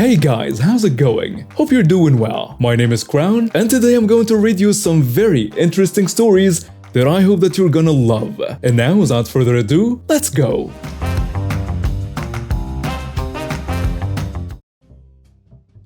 Hey guys, how's it going? Hope you're doing well. My name is Crown, and today I'm going to read you some very interesting stories that I hope that you're gonna love. And now, without further ado, let's go!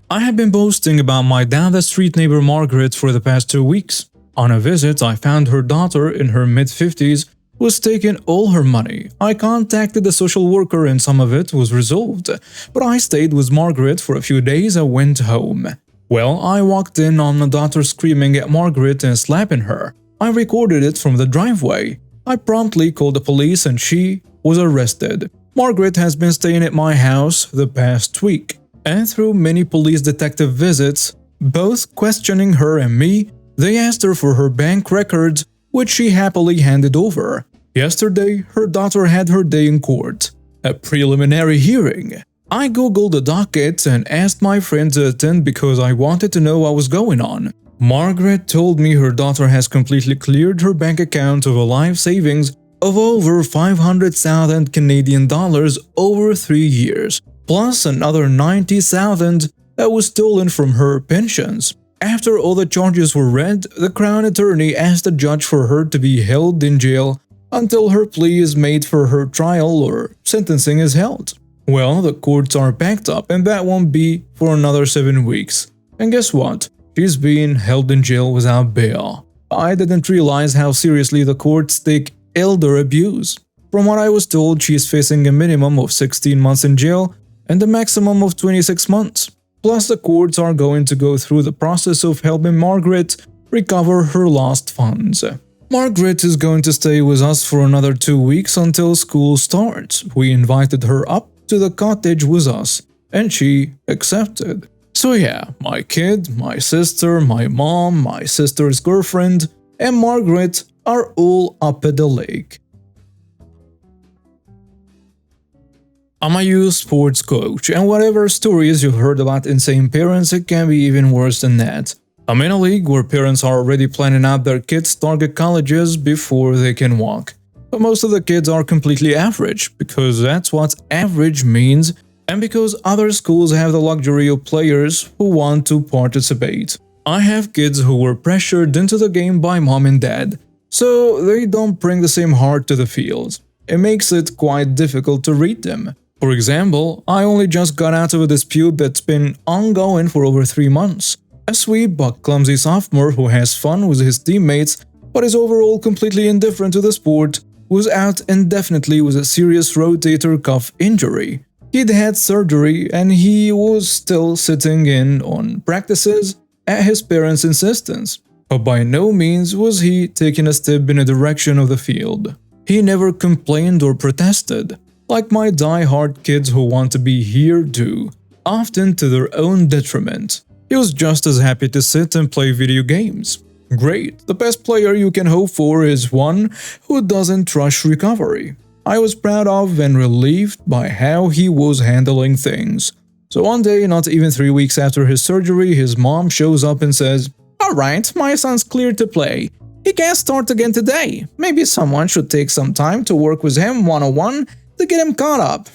I have been boasting about my down-the-street neighbor Margaret for the past 2 weeks. On a visit, I found her daughter in her mid-50s was taking all her money. I contacted the social worker and some of it was resolved, but I stayed with Margaret for a few days and went home. Well, I walked in on the daughter screaming at Margaret and slapping her. I recorded it from the driveway. I promptly called the police and she was arrested. Margaret has been staying at my house the past week, and through many police detective visits, both questioning her and me, they asked her for her bank records, which she happily handed over. Yesterday, her daughter had her day in court, a preliminary hearing. I googled the docket and asked my friend to attend because I wanted to know what was going on. Margaret told me her daughter has completely cleared her bank account of a life savings of over 500,000 Canadian dollars over 3 years, plus another 90,000 that was stolen from her pensions. After all the charges were read, the Crown Attorney asked the judge for her to be held in jail until her plea is made for her trial or sentencing is held. Well, the courts are packed up and that won't be for another 7 weeks. And guess what? She's being held in jail without bail. I didn't realize how seriously the courts take elder abuse. From what I was told, she's facing a minimum of 16 months in jail and a maximum of 26 months. Plus, the courts are going to go through the process of helping Margaret recover her lost funds. Margaret is going to stay with us for another 2 weeks until school starts. We invited her up to the cottage with us, and she accepted. So yeah, my kid, my sister, my mom, my sister's girlfriend, and Margaret are all up at the lake. I'm a youth sports coach, and whatever stories you've heard about insane parents, it can be even worse than that. I'm in a league where parents are already planning out their kids' target colleges before they can walk. But most of the kids are completely average, because that's what average means, and because other schools have the luxury of players who want to participate. I have kids who were pressured into the game by mom and dad, so they don't bring the same heart to the field. It makes it quite difficult to read them. For example, I only just got out of a dispute that's been ongoing for over 3 months. A sweet but clumsy sophomore who has fun with his teammates but is overall completely indifferent to the sport was out indefinitely with a serious rotator cuff injury. He'd had surgery and he was still sitting in on practices at his parents' insistence. But by no means was he taking a step in the direction of the field. He never complained or protested, like my die-hard kids who want to be here do, often to their own detriment. He was just as happy to sit and play video games. Great, the best player you can hope for is one who doesn't rush recovery. I was proud of and relieved by how he was handling things. So one day, not even 3 weeks after his surgery, his mom shows up and says, "Alright, my son's cleared to play. He can't start again today. Maybe someone should take some time to work with him one-on-one to get him caught up,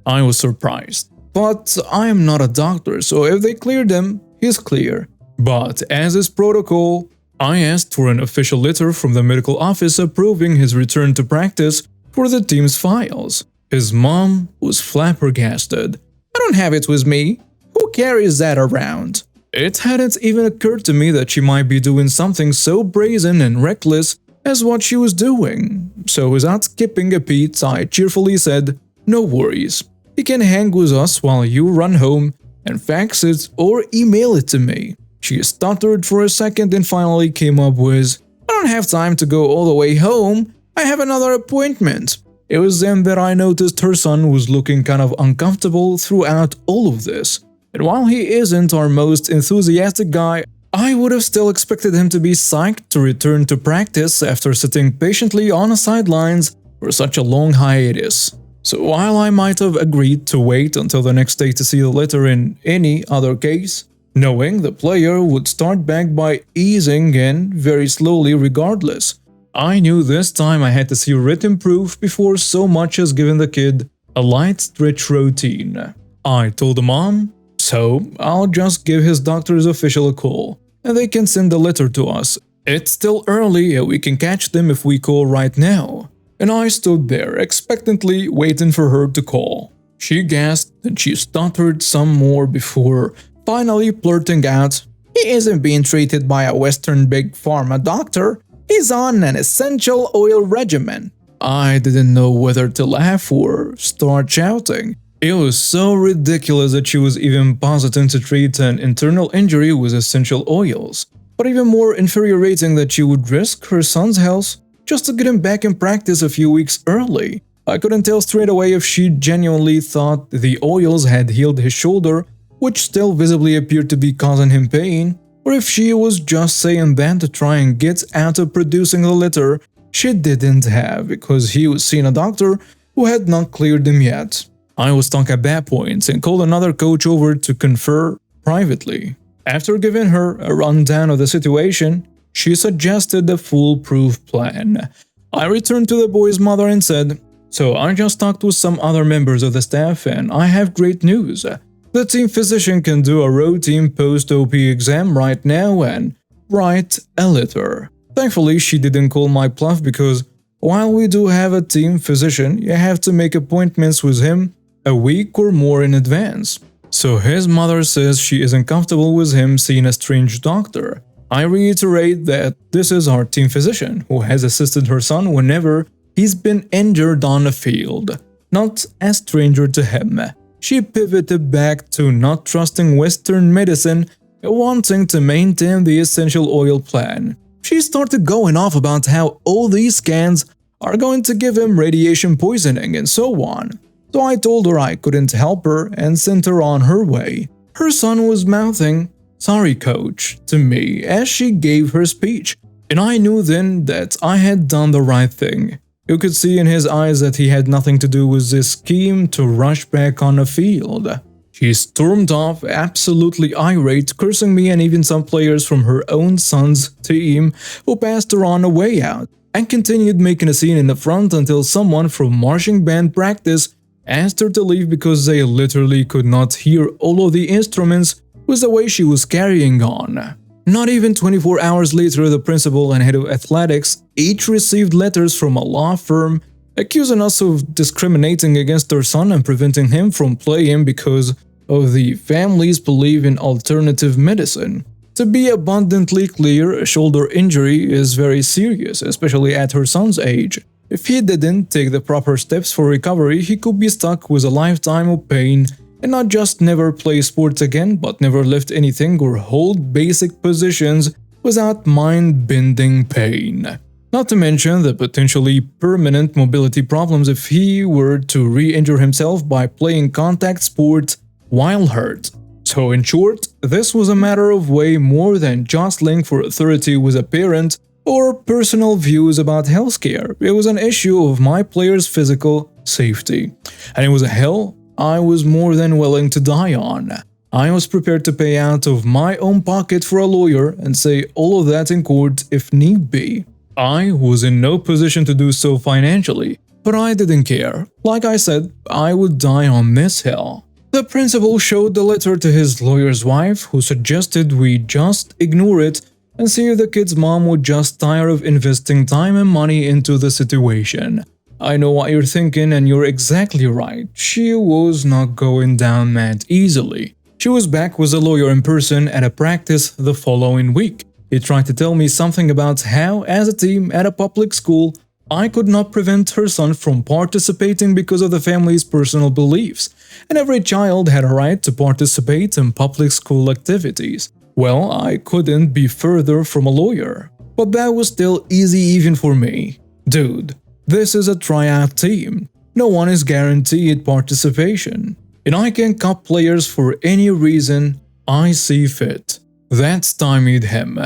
I was surprised. But I am not a doctor, so if they cleared him, he's clear. But as is protocol, I asked for an official letter from the medical office approving his return to practice for the team's files. His mom was flabbergasted. "I don't have it with me. Who carries that around?" It hadn't even occurred to me that she might be doing something so brazen and reckless as what she was doing. So without skipping a beat, I cheerfully said, "No worries. He can hang with us while you run home and fax it or email it to me." She stuttered for a second and finally came up with, "I don't have time to go all the way home. I have another appointment." It was then that I noticed her son was looking kind of uncomfortable throughout all of this. And while he isn't our most enthusiastic guy, I would have still expected him to be psyched to return to practice after sitting patiently on the sidelines for such a long hiatus. So while I might have agreed to wait until the next day to see the letter in any other case, knowing the player would start back by easing in very slowly regardless, I knew this time I had to see written proof before so much as giving the kid a light stretch routine. I told the mom, So I'll just give his doctor's official a call, and they can send the letter to us. It's still early and we can catch them if we call right now. And I stood there expectantly waiting for her to call. She gasped and she stuttered some more before finally blurting out, "He isn't being treated by a Western big pharma doctor. He's on an essential oil regimen." I didn't know whether to laugh or start shouting. It was so ridiculous that she was even positing to treat an internal injury with essential oils. But even more infuriating that she would risk her son's health just to get him back in practice a few weeks early. I couldn't tell straight away if she genuinely thought the oils had healed his shoulder, which still visibly appeared to be causing him pain, or if she was just saying that to try and get out of producing the litter she didn't have because he was seeing a doctor who had not cleared him yet. I was stuck at that point and called another coach over to confer privately. After giving her a rundown of the situation, she suggested a foolproof plan. I returned to the boy's mother and said, "So I just talked with some other members of the staff and I have great news. The team physician can do a routine post-OP exam right now and write a letter." Thankfully, she didn't call my bluff because while we do have a team physician, you have to make appointments with him a week or more in advance. So his mother says she isn't comfortable with him seeing a strange doctor. I reiterate that this is our team physician who has assisted her son whenever he's been injured on the field, not a stranger to him. She pivoted back to not trusting Western medicine and wanting to maintain the essential oil plan. She started going off about how all these scans are going to give him radiation poisoning and so on. So I told her I couldn't help her and sent her on her way. Her son was mouthing, "Sorry, coach," to me as she gave her speech, and I knew then that I had done the right thing. You could see in his eyes that he had nothing to do with this scheme to rush back on the field. She stormed off, absolutely irate, cursing me and even some players from her own son's team who passed her on the way out, and continued making a scene in the front until someone from marching band practice asked her to leave because they literally could not hear all of the instruments with the way she was carrying on. Not even 24 hours later, the principal and head of athletics each received letters from a law firm accusing us of discriminating against their son and preventing him from playing because of the family's belief in alternative medicine. To be abundantly clear, a shoulder injury is very serious, especially at her son's age. If he didn't take the proper steps for recovery, he could be stuck with a lifetime of pain and not just never play sports again, but never lift anything or hold basic positions without mind-bending pain. Not to mention the potentially permanent mobility problems if he were to re-injure himself by playing contact sports while hurt. So in short, this was a matter of way more than jostling for authority with a parent or personal views about healthcare. It was an issue of my player's physical safety. And it was a hill I was more than willing to die on. I was prepared to pay out of my own pocket for a lawyer and say all of that in court if need be. I was in no position to do so financially, but I didn't care. Like I said, I would die on this hill. The principal showed the letter to his lawyer's wife, who suggested we just ignore it and see if the kid's mom would just tire of investing time and money into the situation. I know what you're thinking, and you're exactly right. She was not going down that easily. She was back with a lawyer in person at a practice the following week. He tried to tell me something about how, as a team at a public school, I could not prevent her son from participating because of the family's personal beliefs, and every child had a right to participate in public school activities. Well, I couldn't be further from a lawyer. But that was still easy even for me. Dude, this is a tryout team. No one is guaranteed participation. And I can cut players for any reason I see fit. That stymied him.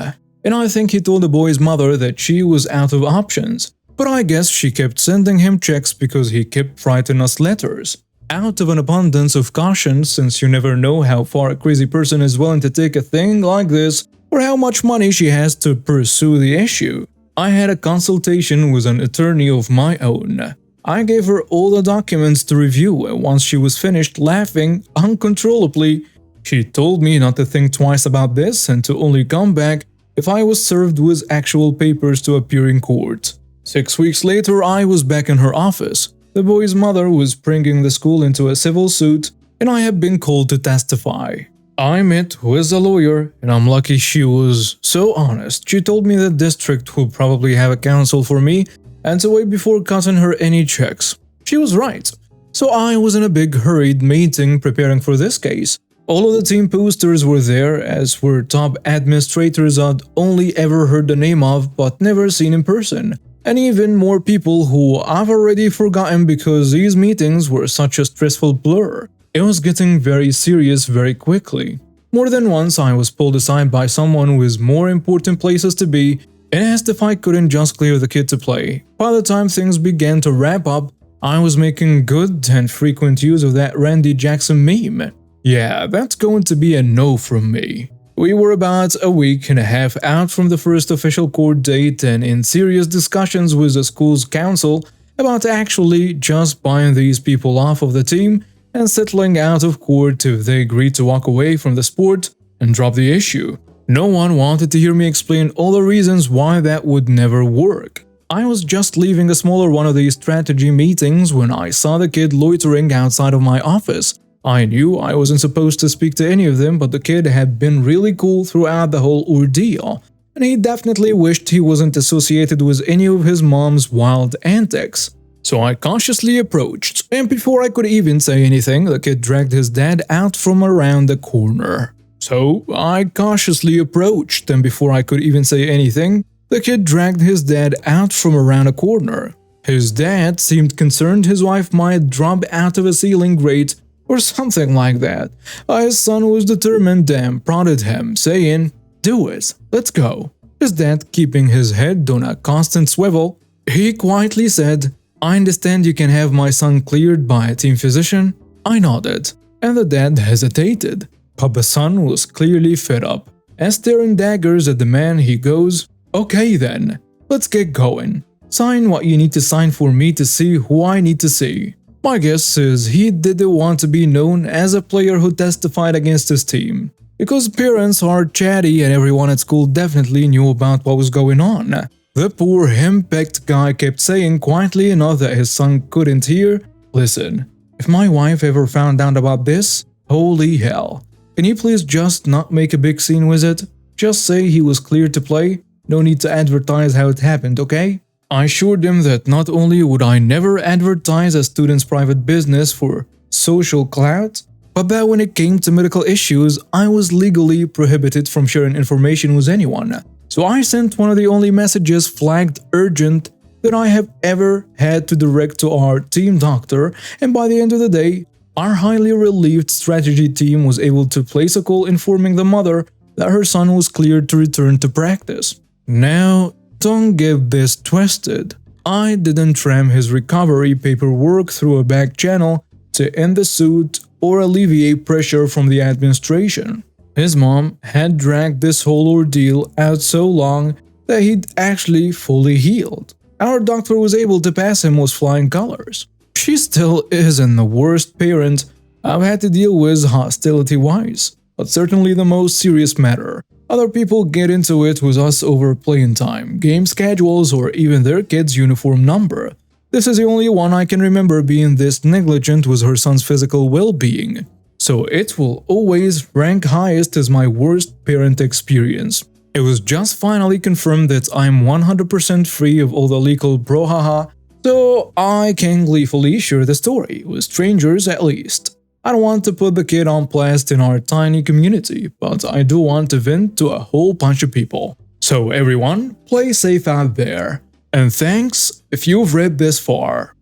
And I think he told the boy's mother that she was out of options. But I guess she kept sending him checks because he kept writing us letters. Out of an abundance of caution, since you never know how far a crazy person is willing to take a thing like this, or how much money she has to pursue the issue, I had a consultation with an attorney of my own. I gave her all the documents to review, and once she was finished laughing uncontrollably, She told me not to think twice about this and to only come back if I was served with actual papers to appear in court. 6 weeks later, I was back in her office. The boy's mother was bringing the school into a civil suit, and I had been called to testify. I met with a lawyer, and I'm lucky she was so honest. She told me the district would probably have a counsel for me and to wait before cutting her any checks. She was right. So I was in a big hurried meeting preparing for this case. All of the team posters were there, as were top administrators I'd only ever heard the name of but never seen in person, and even more people who I've already forgotten because these meetings were such a stressful blur. It was getting very serious very quickly. More than once I was pulled aside by someone with more important places to be and asked if I couldn't just clear the kid to play. By the time things began to wrap up, I was making good and frequent use of that Randy Jackson meme. Yeah, that's going to be a no from me. We were about a week and a half out from the first official court date and in serious discussions with the school's council about actually just buying these people off of the team and settling out of court if they agreed to walk away from the sport and drop the issue. No one wanted to hear me explain all the reasons why that would never work. I was just leaving a smaller one of these strategy meetings when I saw the kid loitering outside of my office. I knew I wasn't supposed to speak to any of them, but the kid had been really cool throughout the whole ordeal, and he definitely wished he wasn't associated with any of his mom's wild antics. So I cautiously approached, and before I could even say anything, the kid dragged his dad out from around the corner. So I cautiously approached, and before I could even say anything, the kid dragged his dad out from around a corner. His dad seemed concerned his wife might drop out of a ceiling grate or something like that. His son was determined and prodded him, saying, "Do it, let's go." His dad keeping his head on a constant swivel, he quietly said, "I understand you can have my son cleared by a team physician." I nodded, and the dad hesitated. But the son was clearly fed up, and staring daggers at the man, he goes, "Okay then, let's get going. Sign what you need to sign for me to see who I need to see." My guess is he didn't want to be known as a player who testified against his team, because parents are chatty and everyone at school definitely knew about what was going on. The poor henpecked guy kept saying quietly enough that his son couldn't hear, "Listen, if my wife ever found out about this, holy hell. Can you please just not make a big scene with it? Just say he was cleared to play, no need to advertise how it happened, okay?" I assured him that not only would I never advertise a student's private business for social clout, but that when it came to medical issues, I was legally prohibited from sharing information with anyone. So I sent one of the only messages flagged urgent that I have ever had to direct to our team doctor, and by the end of the day, our highly relieved strategy team was able to place a call informing the mother that her son was cleared to return to practice. Now, don't get this twisted. I didn't ram his recovery paperwork through a back channel to end the suit or alleviate pressure from the administration. His mom had dragged this whole ordeal out so long that he'd actually fully healed. Our doctor was able to pass him with flying colors. She still isn't the worst parent I've had to deal with hostility-wise, but certainly the most serious matter. Other people get into it with us over playing time, game schedules, or even their kid's uniform number. This is the only one I can remember being this negligent with her son's physical well-being. So it will always rank highest as my worst parent experience. It was just finally confirmed that I'm 100% free of all the legal brouhaha, so I can gleefully share the story, with strangers at least. I don't want to put the kid on blast in our tiny community, but I do want to vent to a whole bunch of people. So everyone, play safe out there. And thanks if you've read this far.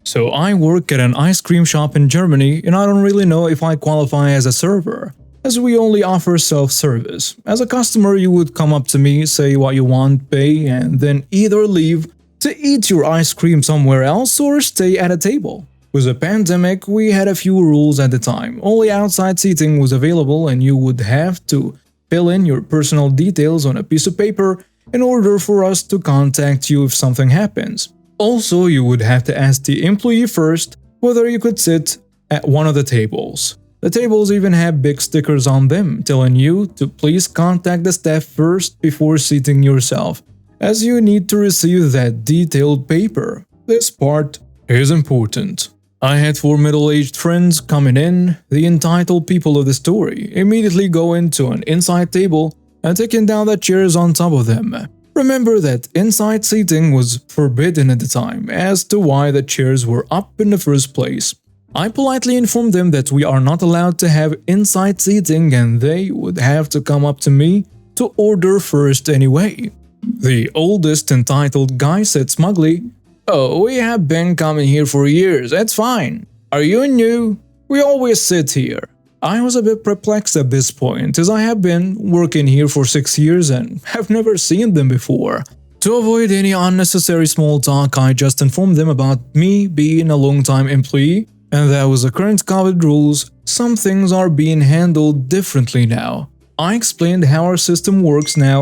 So I work at an ice cream shop in Germany, and I don't really know if I qualify as a server, as we only offer self-service. As a customer, you would come up to me, say what you want, pay, and then either leave to eat your ice cream somewhere else or stay at a table. With the pandemic, we had a few rules at the time. Only outside seating was available, and you would have to fill in your personal details on a piece of paper in order for us to contact you if something happens. Also, you would have to ask the employee first whether you could sit at one of the tables. The tables even have big stickers on them telling you to please contact the staff first before seating yourself, as you need to receive that detailed paper. This part is important. I had 4 middle-aged friends coming in. The entitled people of the story immediately go into an inside table and taking down the chairs on top of them. Remember that inside seating was forbidden at the time as to why the chairs were up in the first place. I politely informed them that we are not allowed to have inside seating and they would have to come up to me to order first anyway. The oldest entitled guy said smugly, "Oh, we have been coming here for years, it's fine. Are you new? We always sit here." I was a bit perplexed at this point as I have been working here for 6 years and have never seen them before. To avoid any unnecessary small talk, I just informed them about me being a long-time employee and that with the current COVID rules, some things are being handled differently now. I explained how our system works now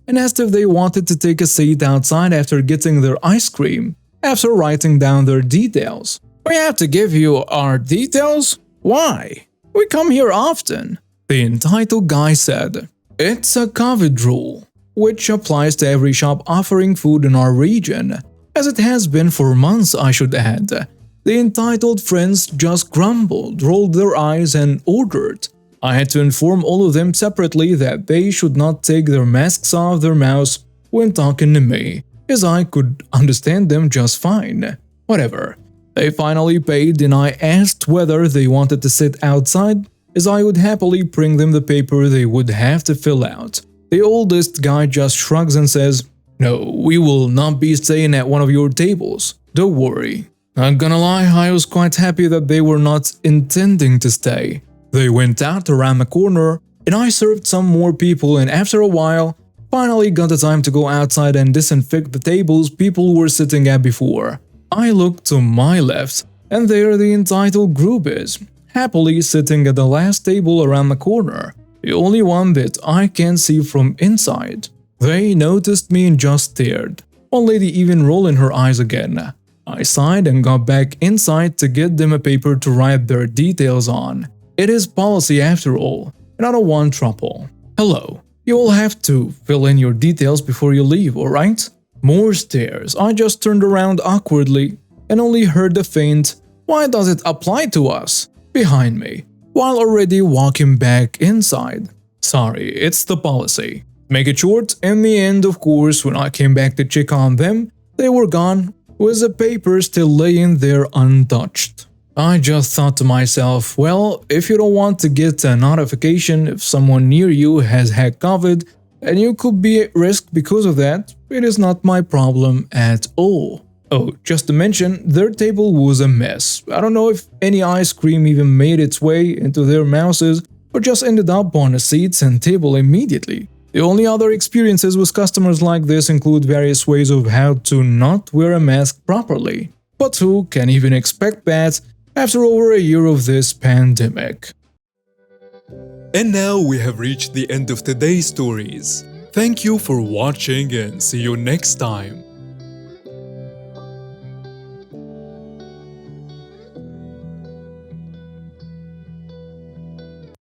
and asked if they wanted to take a seat outside after getting their ice cream, after writing down their details. "We have to give you our details? Why? We come here often," the entitled guy said. "It's a COVID rule, which applies to every shop offering food in our region, as it has been for months, I should add." The entitled friends just grumbled, rolled their eyes and ordered. I had to inform all of them separately that they should not take their masks off their mouths when talking to me, as I could understand them just fine. Whatever. They finally paid and I asked whether they wanted to sit outside, as I would happily bring them the paper they would have to fill out. The oldest guy just shrugs and says, "No, we will not be staying at one of your tables. Don't worry." Not gonna lie, I was quite happy that they were not intending to stay. They went out around the corner and I served some more people and after a while, finally got the time to go outside and disinfect the tables people were sitting at before. I looked to my left and there the entitled group is, happily sitting at the last table around the corner, the only one that I can see from inside. They noticed me and just stared, one lady even rolling her eyes again. I sighed and got back inside to get them a paper to write their details on. It is policy after all, and I don't want trouble. "Hello, you will have to fill in your details before you leave, alright?" More stares. I just turned around awkwardly and only heard the faint, "Why does it apply to us?" behind me, while already walking back inside. Sorry, it's the policy. Make it short, in the end, of course, when I came back to check on them, they were gone, with the paper still laying there untouched. I just thought to myself, well, if you don't want to get a notification if someone near you has had COVID and you could be at risk because of that, it is not my problem at all. Oh, just to mention, their table was a mess. I don't know if any ice cream even made its way into their mouths or just ended up on the seats and table immediately. The only other experiences with customers like this include various ways of how to not wear a mask properly. But who can even expect that after over a year of this pandemic? And now we have reached the end of today's stories. Thank you for watching and see you next time.